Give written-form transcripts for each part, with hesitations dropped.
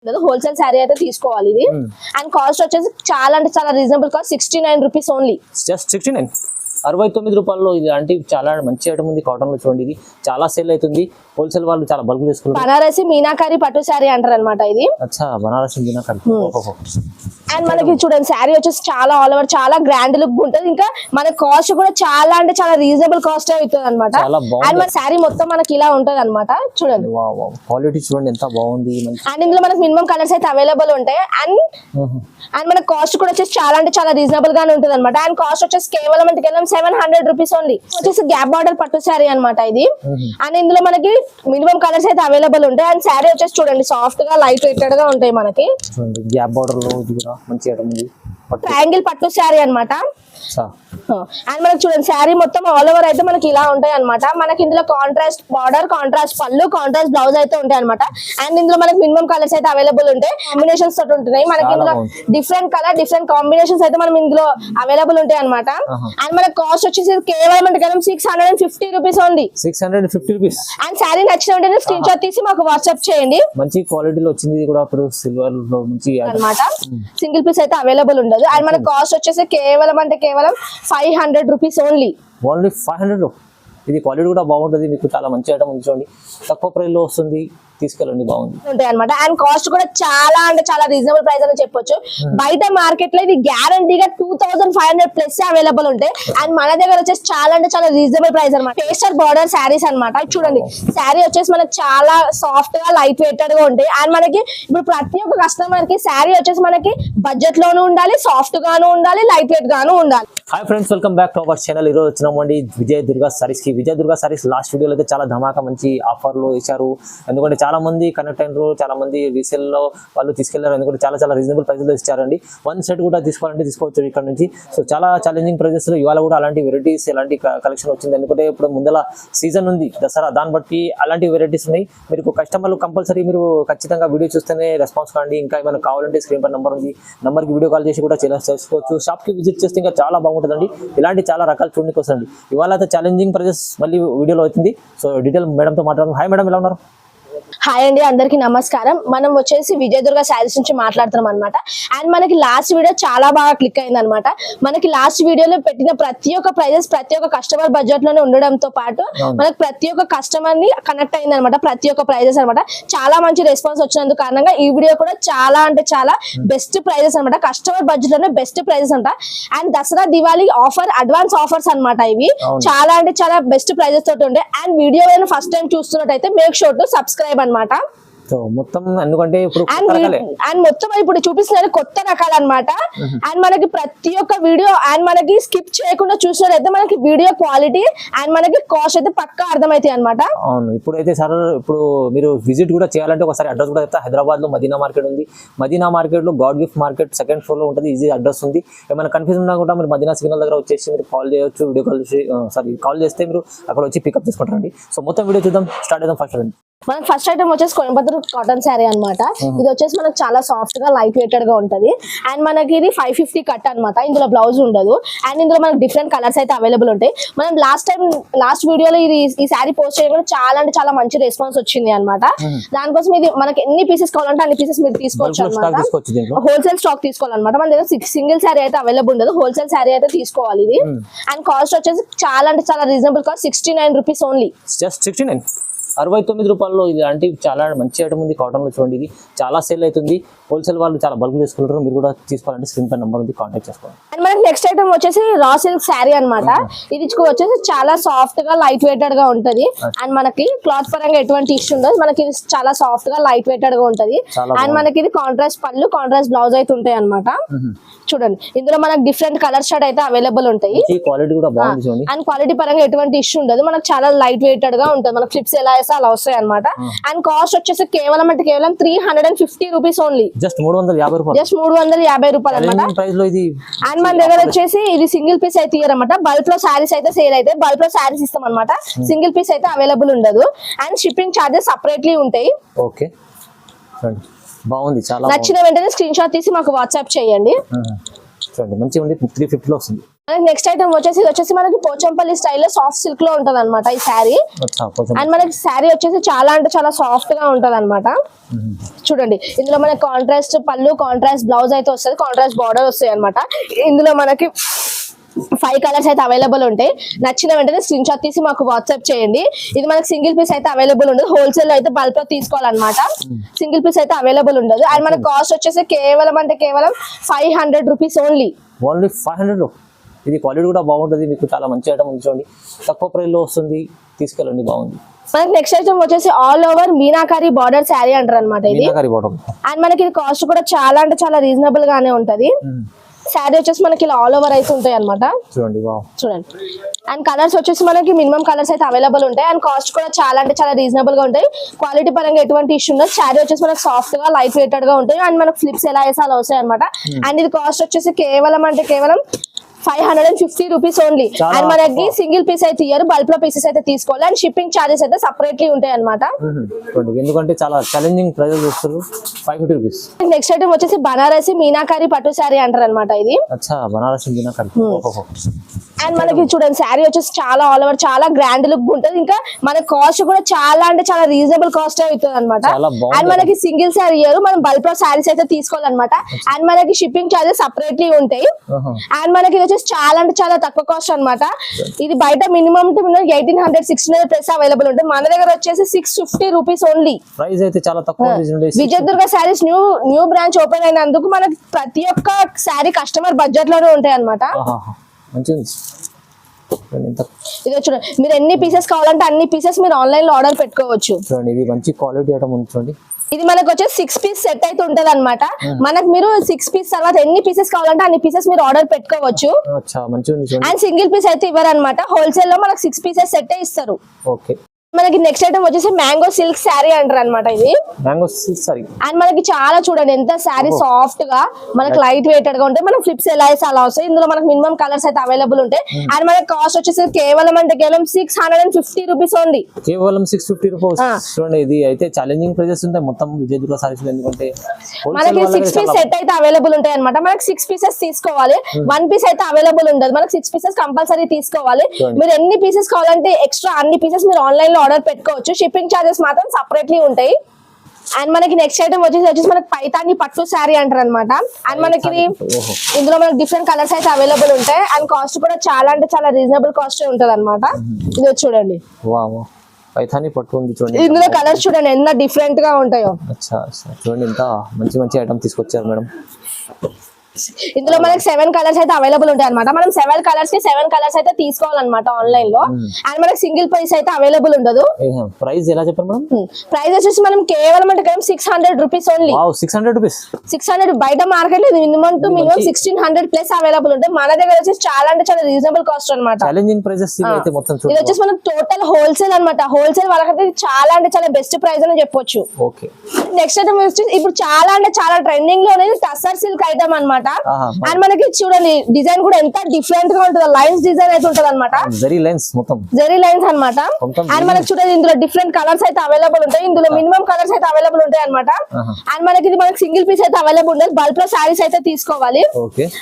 Wholesale sari అయితే తీసుకోవాలి ఇది. అండ్ కాస్ట్ వచ్చేసి చాలా అంటే చాలా reasonable cost, 69 rupees only. Just 69, 69 రూపాయల్లో. ఇది అంటే చాలా మంచి ఐటమ్ ఉంది. కాటన్ లో చూడండి, ఇది చాలా సేల్ అవుతుంది. హోల్సేల్ వాళ్ళు చాలా బల్క్ తీసుకున్నారు. బనారసి మీనాకారి పట్టు శారీ అంటారు అనమాట ఇది. అచ్చా, బనారసి మీనాకారి. అండ్ మనకి చూడండి శారీ వచ్చేసి చాలా ఆల్ ఓవర్ చాలా గ్రాండ్ లుక్ ఉంటుంది. ఇంకా మన కాస్ట్ కూడా చాలా అంటే చాలా రీజనబుల్ కాస్ట్ అవుతుంది అనమాట. అండ్ మన శారీ మొత్తం మనకి ఇలా ఉంటది అనమాట. చూడండి క్వాలిటీ చూడండి ఎంత బాగుంది. అండ్ ఇందులో మనకి మినిమం కలర్స్ అయితే అవైలబుల్ ఉంటాయి. అండ్ మన కాస్ట్ కూడా వచ్చేసి చాలా అంటే చాలా రీజనబుల్ గానే ఉంటుంది అనమాట. అండ్ కాస్ట్ వచ్చేసి కేవలం 700 రూపీస్ ఓన్లీ. వచ్చేసి గ్యాప్ బార్డర్ పట్టు శారీ అనమాట ఇది. అండ్ ఇందులో మనకి మినిమం కలర్స్ అయితే అవైలబుల్ ఉంటాయి. అండ్ శారీ వచ్చేసి చూడండి సాఫ్ట్ గా లైట్ వెయిటెడ్ గా ఉంటాయి మనకి. గ్యాప్ బార్డర్ లో మంచి ట్రయాంగిల్ పట్టు శారీ అనమాట. అండ్ మనకి చూడండి శారీ మొత్తం ఆల్ ఓవర్ అయితే మనకి ఇలా ఉంటాయి అనమాట. మనకి ఇందులో కాంట్రాస్ట్ బార్డర్, కాంట్రాస్ట్ పళ్ళు, కాంట్రాస్ట్ బ్లౌజ్ అయితే ఉంటాయి అనమాట. అండ్ ఇందులో మనకి మినిమం కలర్స్ అయితే అవైలబుల్ ఉంటాయి. కాంబినేషన్స్ తోటి ఉంటున్నాయి మనకి. ఇందులో డిఫరెంట్ కలర్ డిఫరెంట్ కాంబినేషన్స్ అయితే మనం ఇందులో అవైలబుల్ ఉంటాయి అనమాట. అండ్ మనకి కాస్ట్ వచ్చేసి కేవలం 650 rupees only. 650 rupees. And sari నచ్చిన వెంటనే స్క్రీన్ షాట్ తీసి మాకు వాట్సాప్ చేయండి. మంచి క్వాలిటీలో వచ్చింది కూడా. సిల్వర్ లో మంచి అనమాట. సింగిల్ పీస్ అయితే అవైలబుల్ ఉండదు. అండ్ మన కాస్ట్ వచ్చేసి కేవలం 500 రూపీస్ ఓన్లీ. 500. ఇది క్వాలిటీ కూడా బాగుంటుంది. మీకు చాలా మంచి ఐటమ్ చూడండి, తక్కువ ప్రైస్ లో వస్తుంది. తీసుకెళ్ళండి, బాగుంది ఉంటాయి అనమాట. అండ్ కాస్ట్ కూడా చాలా అంటే చాలా రీజనబుల్ ప్రైస్ అని చెప్పొచ్చు. బయట మార్కెట్ లో ఇది గ్యారంటీగా 2500 ప్లస్ అవైలబుల్ ఉంటాయి. అండ్ మన దగ్గర వచ్చేసి చాలా అంటే చాలా రీజనబుల్ ప్రైస్ అనమాట. పేస్టర్ బార్డర్ శారీస్ అనమాట. చూడండి శారీ వచ్చేసి మనకి చాలా సాఫ్ట్ గా లైట్ వెయిటెడ్ గా ఉంటాయి. అండ్ మనకి ఇప్పుడు ప్రతి ఒక్క కస్టమర్ కి శారీ వచ్చేసి మనకి బడ్జెట్ లోనూ ఉండాలి, సాఫ్ట్ గాను ఉండాలి, లైట్ వెయిట్ గాను ఉండాలి. Hi friends, welcome back to our channel. ఈరోజు వచ్చినామండి విజయ్ దుర్గా సారీస్ కి. విజయ్ దుర్గా సారీస్ లాస్ట్ వీడియోలో అయితే చాలా ధమాకా మంచి ఆఫర్ లో ఇచ్చారు. ఎందుకంటే చాలా మంది కనెక్ట్ అయినారు, చాలా మంది రీసేల్ లో వాళ్ళు తీసుకెళ్లారు. ఎందుకంటే చాలా రీజనబుల్ ప్రైస్ లో ఇచ్చారండి. 1 సెట్ కూడా తీసుకోవాలంటే తీసుకోవచ్చు ఇక్కడ నుంచి. సో చాలా ఛాలెంజింగ్ ప్రైజెస్ లో ఇవాళ కూడా అలాంటి వెరైటీస్, ఎలాంటి కలెక్షన్ వచ్చింది. ఎందుకంటే ఇప్పుడు ముందల సీజన్ ఉంది దసరా, దాన్ని బట్టి అలాంటి వెరైటీస్ ఉన్నాయి. మీరు కస్టమర్లు కంపల్సరీ మీరు ఖచ్చితంగా వీడియో చూస్తేనే రెస్పాన్స్ కాండి. ఇంకా ఏమైనా కావాలంటే స్క్రీన్ పై నెంబర్ ఉంది, నెంబర్కి వీడియో కాల్ చేసి కూడా చేసుకోవచ్చు. షాప్ కి విజిట్ చేస్తే ఇంకా చాలా బాగుంటుందండి. ఇలాంటి చాలా రకాలు చూడడానికి వస్తుంది. ఇవాళ అయితే ఛాలెంజింగ్ ప్రైజెస్ మళ్ళీ వీడియోలో వచ్చింది. సో డీటెయిల్ మేడంతో మాట్లాడదాం. హాయ్ మేడం, ఎలా ఉన్నారు? హాయ్ అండి, అందరికి నమస్కారం. మనం వచ్చేసి విజయ్ దుర్గా శారీస్ నుంచి మాట్లాడుతున్నాం అనమాట. అండ్ మనకి లాస్ట్ వీడియో చాలా బాగా క్లిక్ అయింది అనమాట. మనకి లాస్ట్ వీడియోలో పెట్టిన ప్రతి ఒక్క ప్రైజెస్ ప్రతి ఒక్క కస్టమర్ బడ్జెట్ లోనే ఉండడంతో పాటు మనకి ప్రతి ఒక్క కస్టమర్ ని కనెక్ట్ అయింది అనమాట. ప్రతి ఒక్క ప్రైజెస్ అనమాట. చాలా మంచి రెస్పాన్స్ వచ్చినందుకు కారణంగా ఈ వీడియో కూడా చాలా అంటే చాలా బెస్ట్ ప్రైజెస్ అనమాట. కస్టమర్ బడ్జెట్ లోనే బెస్ట్ ప్రైజెస్ అంట. And Dasara Diwali offer, advance offers అనమాట. ఇవి చాలా అంటే చాలా బెస్ట్ ప్రైజెస్ తోటి ఉంటాయి. అండ్ వీడియో ఫస్ట్ టైం చూస్తున్నట్టయితే మేక్ షూర్ టు సబ్స్క్రైబ్ అనమాట. మొత్తం ఎందుకంటే ఇప్పుడు చూపిస్తున్నారు కొత్త రకాలు అనమాట. అండ్ మనకి ప్రతి ఒక్క వీడియో అండ్ మనకి స్కిప్ చేయకుండా చూసినట్లయితే మనకి వీడియో క్వాలిటీ అండ్ మనకి కాస్ట్ అయితే పక్కా అర్థమవుతాయి అనమాట. అవును, ఇప్పుడైతే సార్ ఇప్పుడు మీరు విజిట్ కూడా చేయాలంటే ఒకసారి అడ్రస్ కూడా చెప్తా. హైదరాబాద్ లో మదీనా మార్కెట్ ఉంది. మదీనా మార్కెట్ లో God gift market second floor లో ఉంటుంది. ఈజీ అడ్రస్ ఉంది. ఏమైనా కన్ఫ్యూజన్ ఉన్నా కూడా మీరు మదీనా సిగ్నల్ దగ్గర వచ్చేసి మీరు కాల్ చేయొచ్చు. వీడియో కాల్ చేస్తే మీరు అక్కడ వచ్చి పికప్ చేసుకుంటారండి. సో మొత్తం వీడియో చూద్దాం, స్టార్ట్ చేద్దాం. మనకి ఫస్ట్ ఐటమ్ వచ్చేసి కోయంబత్తూర్ కాటన్ శారీ అనమాట. ఇది వచ్చేసి మనకి చాలా సాఫ్ట్ గా లైట్ వెయిటెడ్ గా ఉంటది. అండ్ మనకి ఇది 550 కట్ అనమాట. ఇందులో బ్లౌజ్ ఉండదు. అండ్ ఇందులో మనకి డిఫరెంట్ కలర్స్ అయితే అవైలబుల్ ఉంటాయి. మనం లాస్ట్ వీడియోలో ఈ శారీ పోస్ట్ చేయడం చాలా అంటే చాలా మంచి రెస్పాన్స్ వచ్చింది అనమాట. దానికోసం ఇది మనకి ఎన్ని పీసెస్ కావాలంటే అన్ని పీసెస్ మీరు తీసుకోవచ్చు అనమాట. హోల్సేల్ స్టాక్ తీసుకోవాలన్నమాట. మన దగ్గర సింగిల్ శారీ అయితే అవైలబుల్ ఉండదు. హోల్సేల్ శారీ అయితే తీసుకోవాలి ఇది. అండ్ కాస్ట్ వచ్చేసి చాలా అంటే చాలా రీజనబుల్ కాస్ట్, 69 రూపీస్ ఓన్లీ. 69 రూపాయల్లో. ఇది అంటే చాలా మంచి ఐటమ్ ఉంది. కాటన్ లో చూడండి, ఇది చాలా సేల్ అవుతుంది. హోల్సేల్ వాళ్ళు చాలా బల్క్ తీసుకుంటారు. మీరు కూడా తీసుకోవాలంటే స్క్రీన్ పై నెంబర్ ఉంది, కాంటాక్ట్ చేసుకోండి. అండ్ మనకి నెక్స్ట్ ఐటమ్ వచ్చేసి రా సిల్క్ శారీ అనమాట. ఇది వచ్చేసి చాలా సాఫ్ట్ గా లైట్ వెయిటెడ్ గా ఉంటది. అండ్ మనకి క్లాత్ పరంగా ఎటువంటి ఇష్యూ ఉండదు. మనకి ఇది చాలా సాఫ్ట్ గా లైట్ వెయిటెడ్ గా ఉంటది. అండ్ మనకి ఇది కాంట్రాస్ట్ పళ్ళు, కాంట్రాస్ట్ బ్లౌజ్ అయితే ఉంటాయి అనమాట. చూడండి ఇందులో మనకి డిఫరెంట్ కలర్ షర్ట్ అయితే అవైలబుల్ ఉంటాయి. అండ్ క్వాలిటీ పరంగా ఎటువంటి ఇష్యూ ఉండదు. మనకు చాలా లైట్ వెయిటెడ్ గా ఉంటుంది. మనకి ఫ్లిప్స్ ఎలా వేస్తే అలా వస్తాయి అనమాట. అండ్ కాస్ట్ వచ్చేసి కేవలం 350 రూపీస్ ఓన్లీ. జస్ట్ 350 రూపాయలు అనమాట. అండ్ మన దగ్గర వచ్చేసి ఇది సింగిల్ పీస్ అయితే ఇయ్యారన్నమాట. బల్క్ లో శారీస్ అయితే సేల్ అయితే బల్క్ లో శారీస్ ఇస్తాం అనమాట. సింగిల్ పీస్ అయితే అవైలబుల్ ఉండదు. అండ్ షిప్పింగ్ చార్జెస్ సపరేట్లీ ఉంటాయి. ఓకే, బాగుంది. చాలా నచ్చిన వెంటనే స్క్రీన్ షాట్ తీసి మాకు వాట్సాప్ చేయండి. చూడండి మంచిగా ఉంది. 350 లో వస్తుంది. మనకి నెక్స్ట్ ఐటమ్ వచ్చేసి ఇది వచ్చేసి మనకి పోచంపల్లి స్టైల్లో సాఫ్ట్ సిల్క్ లో ఉంటది అనమాట ఈ శారీ. అచ్చా కొంచెం అండ్ మనకి శారీ వచ్చేసి చాలా అంటే చాలా సాఫ్ట్ గా ఉంటది అనమాట. చూడండి ఇందులో మనకి కాంట్రాస్ట్ పళ్ళు, కాంట్రాస్ట్ బ్లౌజ్ అయితే వస్తుంది, కాంట్రాస్ట్ బార్డర్ వస్తాయి అనమాట. ఇందులో మనకి 5 కలర్స్ అయితే అవైలబుల్ ఉంటాయి. నచ్చిన వెంటనే స్క్రీన్ షాట్ తీసి మాకు వాట్సాప్ చేయండి. ఇది మనకి సింగిల్ పీస్ అయితే అవైలబుల్ ఉండదు, హోల్సేల్ లో అయితే బల్క్ లో తీసుకోవాలన్నమాట. సింగిల్ పీస్ అయితే అవైలబుల్ ఉండదు. అండ్ మన కాస్ట్ వచ్చేసి కేవలం 500 రూపీస్ ఓన్లీ. 500. ఇది క్వాలిటీ కూడా బాగుంటుంది, మీకు చాలా మంచి ఐటమ్ ఉంది చూడండి, తక్కువ ప్రైస్ లో వస్తుంది, తీసుకెళ్ళండి, బాగుంది. మనకి నెక్స్ట్ ఐటమ్ వచ్చేసి all over meenakari border sari అంటారు అనమాట ఇది. అండ్ మనకి ఇది కాస్ట్ కూడా చాలా అంటే చాలా రీజనబుల్ గానే ఉంటది. శారీ వచ్చేసి మనకి ఇలా ఆల్ ఓవర్ అయితే ఉంటాయి అనమాట. చూడండి అండ్ కలర్స్ వచ్చేసి మనకి మినిమం కలర్స్ అయితే అవైలబుల్ ఉంటాయి. అండ్ కాస్ట్ కూడా చాలా అంటే చాలా రీజనబుల్ గా ఉంటాయి. క్వాలిటీ పరంగా ఎటువంటి ఇష్యూ ఉండదు. శారీ వచ్చేసి మనకి సాఫ్ట్ గా లైట్ వెయిటెడ్ గా ఉంటాయి. అండ్ మనకి ఫ్లిప్స్ ఎలా వేసాలో వస్తాయి అనమాట. అండ్ ఇది కాస్ట్ వచ్చేసి కేవలం 550 రూపీస్ ఓన్లీ. అండ్ మనకి సింగిల్ పీస్ అయితే ఇయ్యారు, బల్క్ లో పీసెస్ అయితే తీసుకోవాలి. అండ్ షిప్పింగ్ చార్జెస్ అయితే సపరేట్లీ ఉంటాయి అనమాట. ఎందుకంటే చాలా ఛాలెంజింగ్ ప్రైజెస్ వస్తారు. 550 రూపీస్. నెక్స్ట్ ఐటమ్ వచ్చేసి బనారసి మీనాకారి పట్టు శారీ అంటారు అనమాట ఇది. బనారసి మీనాకారి. అండ్ మనకి చూడండి శారీ వచ్చేసి చాలా ఆల్ ఓవర్ చాలా గ్రాండ్ లుక్ ఉంటుంది. ఇంకా మన కాస్ట్ కూడా చాలా అంటే చాలా రీజనబుల్ కాస్ట్ అవుతుంది అనమాట. అండ్ మనకి సింగిల్ శారీ ఇయ్యారు, మనం బల్క్ లో శారీస్ అయితే తీసుకోవాలన్నమాట. అండ్ మనకి షిప్పింగ్ చార్జెస్ సపరేట్లీ ఉంటాయి. అండ్ మనకి ఇది వచ్చేసి చాలా అంటే చాలా తక్కువ కాస్ట్ అనమాట. ఇది బయట మినిమం 1800-1600 ప్రైస్ అవైలబుల్ ఉంటుంది. మన దగ్గర వచ్చేసి 650 రూపీస్ ఓన్లీ. ప్రైస్ అయితే చాలా తక్కువ. Vijayadurga saris new branch open అయినందుకు మనకి ప్రతి ఒక్క శారీ కస్టమర్ బడ్జెట్ లోనే ఉంటాయి అనమాట. ఇది చూడండి, మీరు ఎన్ని పీసెస్ కావాలంటే అన్ని పీసెస్ మీరు ఆన్లైన్ లో ఆర్డర్ పెట్టుకోవచ్చు. చూడండి ఇది మంచి క్వాలిటీ ఐటమ్ ఉంది చూడండి. ఇది మనకు వచ్చేసి 6 పీస్ సెట్ అయితే ఉంటది అనమాట. మనకు మీరు 6 పీస్ తర్వాత ఎన్ని పీసెస్ కావాలంటే అన్ని పీసెస్ మీరు ఆర్డర్ పెట్టుకోవచ్చు. అండ్ సింగిల్ పీస్ అయితే ఇవ్వరు అనమాట. హోల్సేల్ లో మనకు 6 పీసెస్ సెట్ ఇస్తారు. మనకి నెక్స్ట్ ఐటమ్ వచ్చేసి మ్యాంగో సిల్క్ శారీ అంటారు అనమాట ఇది. Mango silk sari. అండ్ మనకి చాలా చూడండి ఎంత శారీ సాఫ్ట్ గా మనకి లైట్ వెయిటెడ్ గా ఉంటాయి. మనం ఫ్లిప్స్ ఎలా వేసి అలా వస్తాయి. ఇందులో మనకి మినిమం కలర్స్ అయితే అవైలబుల్ ఉంటాయి. అండ్ మనకి కాస్ట్ వచ్చేసి కేవలం 650 రూపీస్ ఓన్లీ. కేవలం 650 రూపీస్. చూడండి ఇది అయితే ఛాలెంజింగ్ ప్రైజెస్ ఉంటాయి మొత్తం విజయదుర్గ సారీస్. ఎందుకంటే మనకి 6 పీస్ సెట్ అయితే అవైలబుల్ ఉంటాయి అనమాట. మనకి 6 పీసెస్ తీసుకోవాలి, 1 పీస్ అయితే అవైలబుల్ ఉండదు. మనకి 6 పీసెస్ కంపల్సరీ తీసుకోవాలి. మీరు ఎన్ని పీసెస్ కావాలంటే ఎక్స్ట్రా అన్ని పీసెస్ మీరు ఆన్లైన్ లో ఆర్డర్ పెట్టుకోవచ్చు. షిప్పింగ్ చార్జెస్ మాత్రం సపరేట్లీ ఉంటాయి. అండ్ మనకి నెక్స్ట్ ఐటమ్ వచ్చేసి మనకి పైతాని పట్టు శారీ అంటారు అనమాట. అండ్ మనకి ఇందులో మనకి డిఫరెంట్ కలర్స్ అయితే అవైలబుల్ ఉంటాయి. అండ్ కాస్ట్ కూడా చాలా అంటే చాలా రీజనబుల్ కాస్ట్ ఉంటది అనమాట. ఇది చూడండి పైతాని పట్టు ఉంది చూడండి. ఇందులో కలర్స్ చూడండి ఎంత డిఫరెంట్ గా ఉంటాయో. చూడండి ఎంత మంచి మంచి ఐటమ్ తీసుకొచ్చారు మేడం. ఇందులో మనకి 7 కలర్స్ అయితే అవైలబుల్ ఉంటాయి అనమాట. మనం 7 కలర్స్ కి 7 కలర్స్ అయితే తీసుకోవాలన్నమాట ఆన్లైన్ లో. అండ్ మనకి సింగిల్ ప్రైస్ అయితే అవైలబుల్ ఉండదు. ప్రైస్ ఎలా చెప్పారు మేడం? ప్రైస్ వచ్చేసి మనం కేవలం 600 రూపీస్ ఓన్లీ. 600 రూపీస్. 600 బయట మార్కెట్ లో minimum to minimum 1600 plus available ఉంటాయి. మన దగ్గర వచ్చేసి చాలా అంటే చాలా రీజనబుల్ కాస్ట్ అనమాట. ఛాలెంజింగ్ ప్రైసెస్ అయితే మొత్తం ఇది వచ్చేసి మనకి టోటల్ హోల్సేల్ అనమాట. హోల్సేల్ వాళ్ళకైతే చాలా అంటే చాలా బెస్ట్ ప్రైస్ అని చెప్పొచ్చు. నెక్స్ట్ ఐటమ్ వచ్చేసి ఇప్పుడు చాలా అంటే చాలా ట్రెండింగ్ లో అనేది టస్సర్ సిల్క్ ఐటమ్ అనమాట. అండ్ మనకి చూడండి డిజైన్ కూడా ఎంత డిఫరెంట్ గా ఉంటుంది. లైన్స్ డిజైన్ అయితే ఉంటది అనమాట. జెరీ లైన్స్ అనమాట. అండ్ మనకి చూడండి ఇందులో డిఫరెంట్ కలర్స్ అయితే అవైలబుల్ ఉంటాయి. ఇందులో మినిమం కలర్స్ అయితే అవైలబుల్ ఉంటాయి అనమాట. అండ్ మనకి ఇది మనకి సింగిల్ పీస్ అయితే అవైలబుల్ ఉండదు. బల్క్ లో శారీస్ అయితే తీసుకోవాలి.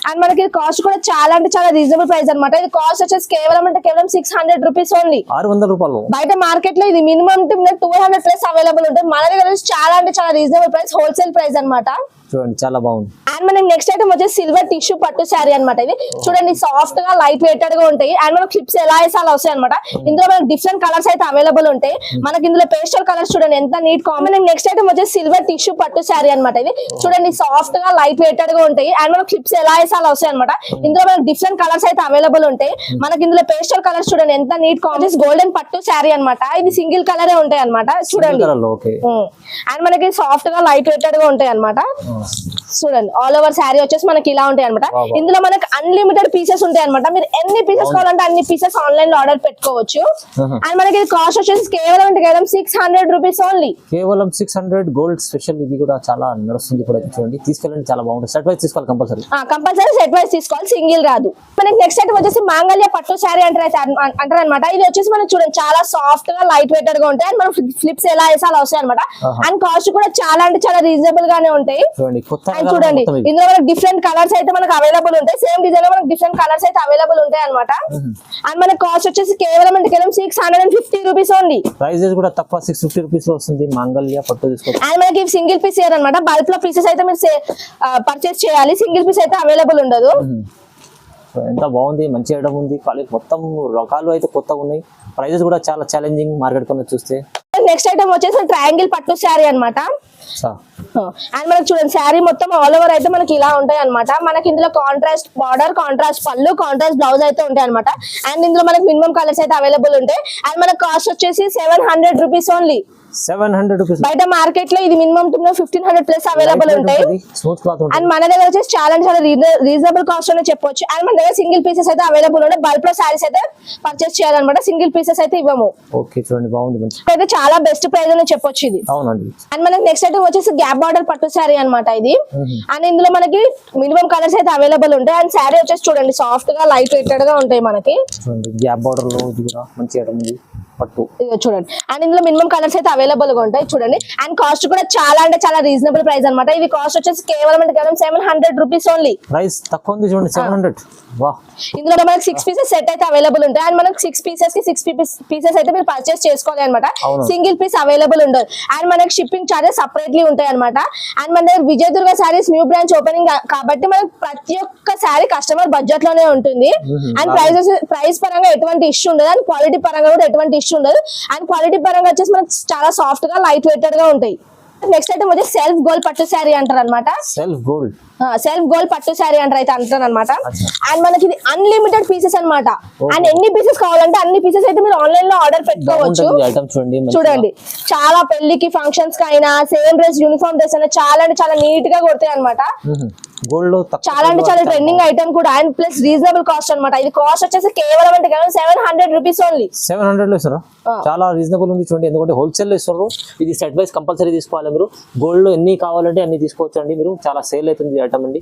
అండ్ మనకి కాస్ట్ కూడా చాలా అంటే చాలా రీజనబుల్ ప్రైస్ అనమాట. ఇది కాస్ట్ వచ్చేసి కేవలం 600 రూపీస్ ఓన్లీ. 600 రూపాయలు. బయట మార్కెట్ లో ఇది మినిమం 200 ప్లస్ అవైలబుల్ ఉంటుంది. మన దగ్గర చాలా అంటే చాలా రీజనబుల్ ప్రైస్, హోల్సేల్ ప్రైస్ అనమాట. చూడండి చాలా బాగుంది. అండ్ మనకి నెక్స్ట్ ఐటమ్ వచ్చేసి సిల్వర్ టిష్యూ పట్టు శారీ అనమాట. ఇది చూడండి సాఫ్ట్ గా లైట్ వెయిటెడ్ గా ఉంటాయి. అండ్ మనకి క్లిప్స్ ఎలా వేసి అలా వస్తాయి అనమాట. ఇందులో మనకి డిఫరెంట్ కలర్స్ అయితే అవైలబుల్ ఉంటాయి. మనకి ఇందులో పేస్టల్ కలర్స్ చూడండి ఎంత నీట్ కాంబినేషన్. నెక్స్ట్ ఐటమ్ వచ్చేసి సిల్వర్ టిష్యూ పట్టు శారీ అనమాట. ఇది చూడండి సాఫ్ట్ గా లైట్ వెయిటెడ్ గా ఉంటాయి. అండ్ మనకి క్లిప్స్ ఎలా వేసి అలా వస్తాయి అనమాట. ఇందులో మనకి డిఫరెంట్ కలర్స్ అయితే అవైలబుల్ ఉంటాయి. మనకి ఇందులో పేస్టల్ కలర్స్ చూడండి ఎంత నీట్ కాంబినేషన్. గోల్డెన్ పట్టు శారీ అనమాట. ఇది సింగిల్ కలరే ఉంటాయి అనమాట. చూడండి అండ్ మనకి సాఫ్ట్ గా లైట్ వెయిటెడ్ గా ఉంటాయి అనమాట. చూడండి ఆల్ ఓవర్ శారీ వచ్చేసి మనకి ఇలా ఉంటాయి అనమాట. ఇందులో మనకి అన్లిమిటెడ్ పీసెస్ ఉంటాయి అనమాట. మీరు ఎన్ని పీసెస్ కావాలంటే అన్ని పీసెస్ ఆన్లైన్ లో ఆర్డర్ పెట్టుకోవచ్చు. అండ్ మనకి కాస్ట్ వచ్చేసి కేవలం 600 రూపీస్ ఓన్లీ. కేవలం 600. గోల్డ్ స్పెషల్ ఇది కూడా చాలా నడుస్తుంది కూడా. చూడండి తీసుకెళ్ళండి చాలా బాగుంటుంది. సెట్ వైస్ తీసుకోవాలి కంపల్సరీ. సెట్ వైస్ తీసుకోవాలి, సింగిల్ రాదు. మనకి నెక్స్ట్ ఐటమ్ వచ్చేసి మాంగళ్య పట్టు శారీ అంటారు అనమాట. ఇది వచ్చేసి మనకి చూడండి చాలా సాఫ్ట్ గా లైట్ వెయిటెడ్ గా ఉంటాయి. అండ్ మనం ఫ్లిప్స్ ఎలా వేసి అలా వస్తాయి అనమాట. అండ్ కాస్ట్ కూడా చాలా అంటే చాలా రీజనబుల్ గానే ఉంటాయి. చూడండి కొత్త అండ్ చూడండి ఇందులో మనకి డిఫరెంట్ కలర్స్ అయితే మనకు అవైలబుల్ ఉంటాయి. సేమ్ డిజైన్ లో మనకి డిఫరెంట్ కలర్స్ అయితే అవైలబుల్ ఉంటాయి అనమాట. అండ్ మన కాస్ట్ వచ్చేసి కేవలం 650 రూపీస్ ఓన్లీ. ప్రైజెస్ కూడా తక్కువ 650 రూపీస్ లో వస్తుంది. మాంగళ్య పట్టు తీసుకోవచ్చు. అండ్ మనకి సింగిల్ పీస్ ఇయర్ అనమాట. బల్క్ లో పీసెస్ అయితే మీరు పర్చేస్ చేయాలి. సింగిల్ పీస్ అయితే అవైలబుల్ ఉండదు. ఎంత బాగుంది, మంచి ఐటమ్ ఉంది. క్వాలిటీ మొత్తం రకాలు అయితే కొత్తగా ఉన్నాయి. ప్రైజెస్ కూడా చాలా ఛాలెంజింగ్ మార్కెట్ కొన్న చూస్తే. నెక్స్ట్ ఐటమ్ వచ్చేసి ట్రయాంగిల్ పట్టు శారీ అనమాట. అండ్ మనకి చూడండి శారీ మొత్తం ఆల్ ఓవర్ అయితే మనకి ఇలా ఉంటాయి అనమాట. మనకి ఇందులో కాంట్రాస్ట్ బార్డర్, కాంట్రాస్ట్ పళ్ళు, కాంట్రాస్ట్ బ్లౌజ్ అయితే ఉంటాయి అనమాట. అండ్ ఇందులో మనకి మినిమం కలర్స్ అయితే అవైలబుల్ ఉంటాయి. అండ్ మనకి కాస్ట్ వచ్చేసి 700 రూపీస్ ఓన్లీ. 700 రూపీస్. బయట మార్కెట్ లో ఇది మినిమం 1500 ప్లస్ అవైలబుల్ ఉంటాయి. అండ్ మన దగ్గర వచ్చేసి చాలా రీజనబుల్ కాస్ట్ అని చెప్పొచ్చు. అండ్ మన దగ్గర సింగిల్ పీసెస్ అయితే అవైలబుల్ ఉంటాయి. బల్క్ లో సారీస్ అయితే పర్చేస్ చేయాలన్నమాట. సింగిల్ పీసెస్ అయితే ఇవ్వము. ఓకే చూడండి బాగుంది, మంచి అయితే చాలా బెస్ట్ ప్రైస్ అని చెప్పొచ్చు ఇది. అవునండి. అండ్ మనకి నెక్స్ట్ ఐటమ్ వచ్చేసి గ్యాప్ బార్డర్ పట్టు శారీ అనమాట ఇది. అండ్ ఇందులో మనకి మినిమం కలర్స్ అయితే అవైలబుల్ ఉంటాయి. అండ్ శారీ వచ్చేసి చూడండి సాఫ్ట్ గా లైట్ వెయిటెడ్ గా ఉంటాయి మనకి. చూడండి గ్యాప్ బార్డర్ లో ఇది కూడా మంచి ఐటమ్ ఉంది పట్టు. చూడండి అండ్ ఇందులో మినిమం కలర్స్ అయితే అవైలబుల్ గా ఉంటాయి. చూడండి అండ్ కాస్ట్ కూడా చాలా అంటే చాలా రీజనబుల్ ప్రైస్ అనమాట. ఇది కాస్ట్ వచ్చేసి కేవలం 700 రూపీస్ ఓన్లీ. ప్రైస్ తక్కువ ఉంది చూడండి 700. వా. ఇందులో మనకి 6 పీసెస్ సెట్ అయితే అవైలబుల్ ఉంటాయి. అండ్ మనకి 6 పీసెస్ కి 6 పీసెస్ అయితే మీరు పర్చేస్ చేసుకోవాలి అనమాట. సింగిల్ పీస్ అవైలబుల్ ఉండదు. అండ్ మనకి షిప్పింగ్ చార్జెస్ సపరేట్లీ ఉంటాయి అనమాట. అండ్ మన దగ్గర Vijayadurga saris new branch opening కాబట్టి మనకి ప్రతి ఒక్క శారీ కస్టమర్ బడ్జెట్ లోనే ఉంటుంది. అండ్ ప్రైస్ పరంగా ఎటువంటి ఇష్యూ ఉండదు. అండ్ క్వాలిటీ పరంగా కూడా ఎటువంటి ఇష్యూ ఉండదు. అండ్ క్వాలిటీ పరంగా వచ్చేసి మనకి చాలా సాఫ్ట్ గా లైట్ వెయిటెడ్ గా ఉంటాయి. నెక్స్ట్ ఐటమ్ వచ్చి సెల్ఫ్ గోల్డ్ పట్టు శారీ అంటారు అనమాట. సెల్ఫ్ గోల్డ్ పట్టు శారీ అంటారు అనమాట. అండ్ మనకి ఇది అన్లిమిటెడ్ పీసెస్ అనమాట. అండ్ ఎన్ని పీసెస్ కావాలంటే అన్ని పీసెస్ అయితే మీరు ఆన్లైన్ లో ఆర్డర్ పెట్టుకోవచ్చు. చూడండి చాలా పెళ్లికి ఫంక్షన్స్ కి అయినా సేమ్ డ్రెస్ యూనిఫామ్ డ్రెస్ అయినా చాలా అంటే చాలా నీట్ గా కొడతాయి అనమాట. గోల్డ్ లో చాలా అంటే చాలా ట్రెండింగ్ ఐటమ్ కూడా. అండ్ ప్లస్ రీజనబుల్ కాస్ట్ అనమాట. ఇది కాస్ట్ వచ్చేసి కేవలం 700 రూపీస్ ఓన్లీ. 700 లో ఇస్తారు. చాలా రీజనబుల్ ఉంది చూడండి. ఎందుకంటే హోల్సేల్ లో ఇస్తారు. ఇది సెట్ వైస్ కంపల్సరీ తీసుకోవాలి మీరు. గోల్డ్ లో ఎన్ని కావాలంటే అన్ని తీసుకోవచ్చు అండి మీరు. చాలా సేల్ అవుతుంది ఐటమ్ అండి.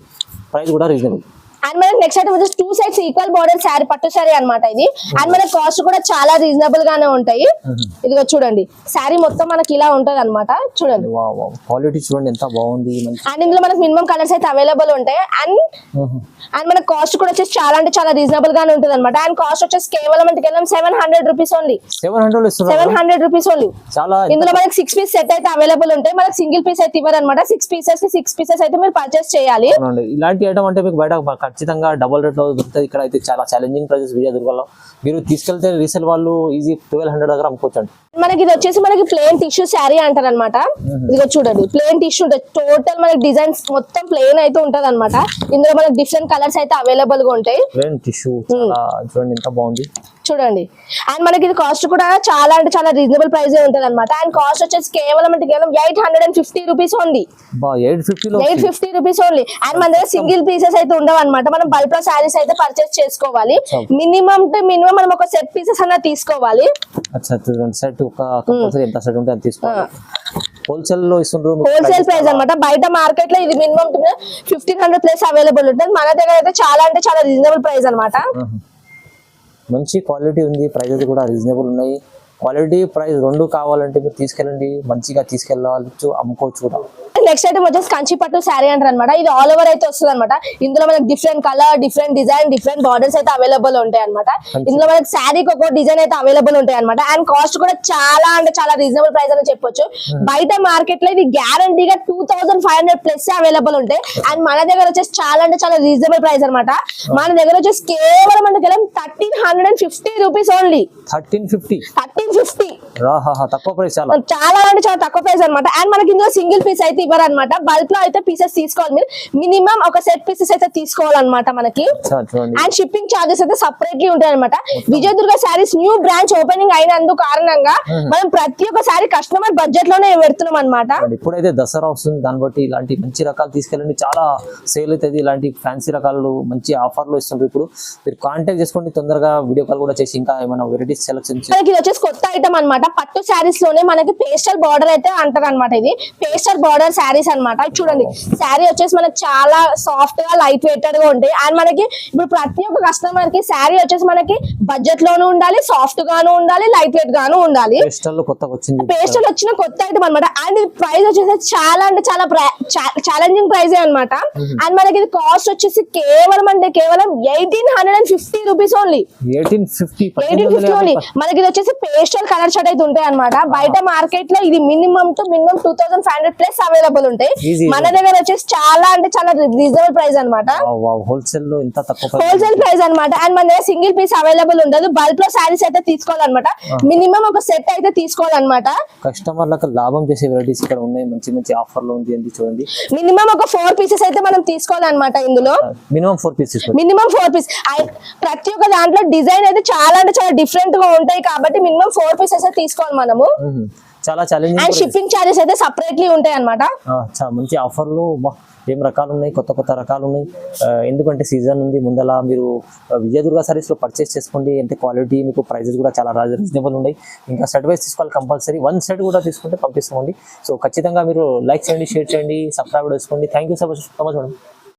ప్రైస్ కూడా రీజనబుల్. అండ్ మనకి నెక్స్ట్ ఐటమ్ వచ్చేసి 2 సైడ్స్ ఈక్వల్ బార్డర్ శారీ పట్టు శారీ అనమాట ఇది. అండ్ మనకి కాస్ట్ కూడా చాలా రీజనబుల్ గానే ఉంటాయి. ఇదిగో చూడండి శారీ మొత్తం మనకి ఇలా ఉంటది అనమాట. చూడండి క్వాలిటీ చూడండి ఎంత బాగుంది. అండ్ ఇందులో మనకి మినిమం కలర్స్ అయితే అవైలబుల్ ఉంటాయి. అండ్ మన కాస్ట్ కూడా వచ్చేసి చాలా అంటే చాలా రీజనబుల్ గానే ఉంటుంది అనమాట. అండ్ కాస్ట్ వచ్చేసి కేవలం 700 రూపీస్ ఓన్లీ. 700 rupees only. ఇందులో మనకి 6 పీస్ సెట్ అయితే అవైలబుల్ ఉంటాయి. మనకి సింగిల్ పీస్ అయితే ఇవ్వరు అనమాట. 6 పీసెస్ అయితే మీరు పర్చేస్ చేయాలి. ఇలాంటి ఐటమ్ అంటే మీకు బయట ఖచ్చితంగా డబుల్ రేట్ లో దొరుకుతుంది. ఇక్కడ అయితే చాలా ఛాలెంజింగ్ ప్రైజెస్ విజయదుర్గలో. మీరు తీసుకెళ్తే రీసేల్ వాళ్ళు ఈజీ 1200 దగ్గర అమ్ముకోవచ్చు. మనకి ఇది వచ్చేసి మనకి ప్లేన్ టిష్యూ శారీ అంటారు అనమాట. ఇదిగో చూడండి ప్లేన్ టిష్యూ ఉంటుంది. టోటల్ మనకి డిజైన్స్ మొత్తం ప్లేన్ అయితే ఉంటది అనమాట. ఇందులో మనకి డిఫరెంట్ కలర్స్ అయితే అవైలబుల్ గా ఉంటాయి. ప్లేన్ టిష్యూ చూడండి ఎంత బాగుంది. చూడండి అండ్ మనకి ఇది కాస్ట్ కూడా చాలా అంటే చాలా రీజనబుల్ ప్రైస్ ఉంటది అనమాట. అండ్ కాస్ట్ వచ్చేసి కేవలం 850 rupees only. 850 rupees only. And మన దగ్గర సింగిల్ పీసెస్ అయితే ఉండవు అనమాట. మనం బల్క్ లో శారీస్ అయితే పర్చేస్ చేసుకోవాలి. మినిమం టు మినిమం మనం ఒక సెట్ పీసెస్ అన్న తీసుకోవాలి. హోల్సేల్ లో ఇస్తుండ్రు. హోల్సేల్ ప్రైస్ అనమాట. బయట మార్కెట్ లో ఇది మినిమం 1500 ప్లస్ అవైలబుల్ ఉంటుంది. మన దగ్గర అయితే చాలా అంటే చాలా రీజనబుల్ ప్రైస్ అనమాట. మంచి క్వాలిటీ ఉంది. ప్రైజెస్ కూడా రీజనబుల్ ఉన్నాయి. క్వాలిటీ ప్రైస్ రెండు కావాలంటే మీరు తీసుకెళ్ళండి. మంచిగా తీసుకెళ్ళవచ్చు, అమ్ముకోవచ్చు కూడా. నెక్స్ట్ ఐటమ్ వచ్చేసి కంచి పట్టు శారీ అంటారు అనమాట. ఇది ఆల్ ఓవర్ అయితే వస్తుంది అనమాట. ఇందులో మనకి different colour, different design, different borders అయితే అవైలబుల్ ఉంటాయి అనమాట. ఇందులో మనకి శారీకి ఒక డిజైన్ అయితే అవైలబుల్ ఉంటాయి అనమాట. అండ్ కాస్ట్ కూడా చాలా అంటే చాలా రీజనబుల్ ప్రైస్ అని చెప్పొచ్చు. బయట మార్కెట్ లో ఇది గ్యారంటీగా 2500 ప్లస్ అవైలబుల్ ఉంటాయి. అండ్ మన దగ్గర వచ్చేసి చాలా అంటే చాలా రీజనబుల్ ప్రైస్ అనమాట. మన దగ్గర వచ్చేసి కేవలం 1350 రూపీస్ ఓన్లీ. 1350 తక్కువ ప్రైస్. చాలా అంటే చాలా తక్కువ ప్రైస్ అనమాట. అండ్ మనకి ఇందులో సింగిల్ పీస్ అయితే ఇవ్వరు అనమాట. బల్క్ లో అయితే పీసెస్ తీసుకోవాలి. మీరు మినిమం ఒక సెట్ పీసెస్ అయితే తీసుకోవాలన్నమాట మనకి. అండ్ షిప్పింగ్ చార్జెస్ అయితే సపరేట్లీ ఉంటాయి అనమాట. Vijayadurga saris new branch opening అయినందుకు కారణంగా మనం ప్రతి ఒక్క శారీ కస్టమర్ బడ్జెట్ లోనే పెడుతున్నాం అనమాట. ఇప్పుడైతే దసరా వస్తుంది, దాన్ని బట్టి ఇలాంటి మంచి రకాలు తీసుకెళ్ళండి. చాలా సేల్ అవుతుంది. ఇలాంటి ఫ్యాన్సీ రకాలు మంచి ఆఫర్ లో ఇస్తుంటారు. ఇప్పుడు మీరు కాంటాక్ట్ చేసుకోండి తొందరగా. వీడియో కాల్ కూడా చేసి ఇంకా ఏమైనా వెరైటీస్ సెలెక్షన్. ఇది వచ్చేసి కొత్త ఐటమ్ అన్నమాట. పట్టు శారీస్ లోనే మనకి పేస్టల్ బార్డర్ అయితే అంటారు అనమాట. ఇది పేస్టల్ బార్డర్ శారీస్ అన్నమాట. చూడండి శారీ వచ్చేసి మనకి చాలా సాఫ్ట్ గా లైట్ వెయిటెడ్ గా ఉంటాయి. అండ్ మనకి ఇప్పుడు ప్రతి ఒక్క కస్టమర్ కి శారీ వచ్చేసి మనకి బడ్జెట్ లోనూ ఉండాలి, సాఫ్ట్ గాను ఉండాలి, లైట్ వెయిట్ గాను ఉండాలి. పేస్టల్ లో కొత్తగా వచ్చింది, పేస్టల్ వచ్చిన కొత్త ఐటమ్ అనమాట. అండ్ ఇది ప్రైస్ వచ్చేసి చాలా అంటే చాలా ఛాలెంజింగ్ ప్రైస్ అనమాట. అండ్ మనకి ఇది కాస్ట్ వచ్చేసి కేవలం అంటే కేవలం 1850 రూపీస్ ఓన్లీ. 1850 ఓన్లీ. మనకి ఇది వచ్చేసి పేస్టల్ కలర్ షర్ట్ అయితే ఉంటాయి అనమాట. బయట మార్కెట్ లో ఇది minimum to minimum 2500 plus available ఉంటాయి. మన దగ్గర వచ్చేసి చాలా అంటే చాలా రీజనబుల్ ప్రైస్ అనమాట. హోల్సేల్ లో ఇంత తక్కువ హోల్సేల్ ప్రైస్ అనమాట. అండ్ మన దగ్గర సింగిల్ పీస్ అవైలబుల్ ఉండదు. బల్క్ లో శారీస్ అయితే తీసుకోవాలన్నమాట. మినిమం ఒక సెట్ అయితే తీసుకోవాలన్నమాట. కస్టమర్లకు లాభం చేసే వెరైటీస్ ఇక్కడ ఉన్నాయి. మంచి మంచి ఆఫర్ లో ఉంది అని చూడండి. మినిమం ఒక 4 పీసెస్ అయితే మనం తీసుకోవాలన్నమాట. ఇందులో మినిమం 4 పీసెస్, మినిమం 4 పీస్. ప్రతి ఒక్క దాంట్లో డిజైన్ అయితే చాలా అంటే చాలా డిఫరెంట్ గా ఉంటాయి కాబట్టి మినిమం 4 పీసెస్ అయితే తీసుకోవాలి మనము. చాలా ఛాలెంజింగ్. అండ్ షిప్పింగ్ చార్జెస్ అయితే సపరేట్లీ ఉంటాయి అన్నమాట. మంచి ఆఫర్లు ఏం రకాలు ఉన్నాయి, కొత్త కొత్త రకాలు ఉన్నాయి. ఎందుకంటే సీజన్ ఉంది ముందల. మీరు విజయదుర్గ సారీస్ లో పర్చేస్ చేసుకోండి. అంటే క్వాలిటీ మీకు ప్రైజెస్ కూడా చాలా రీజనబుల్ ఉన్నాయి. ఇంకా సెట్ వైస్ తీసుకోవాలి కంపల్సరీ. 1 సెట్ కూడా తీసుకుంటే పంపిస్తామండి. సో ఖచ్చితంగా మీరు లైక్ చేయండి, షేర్ చేయండి, సబ్స్క్రైబ్ చేసుకోండి. Thank you so much madam.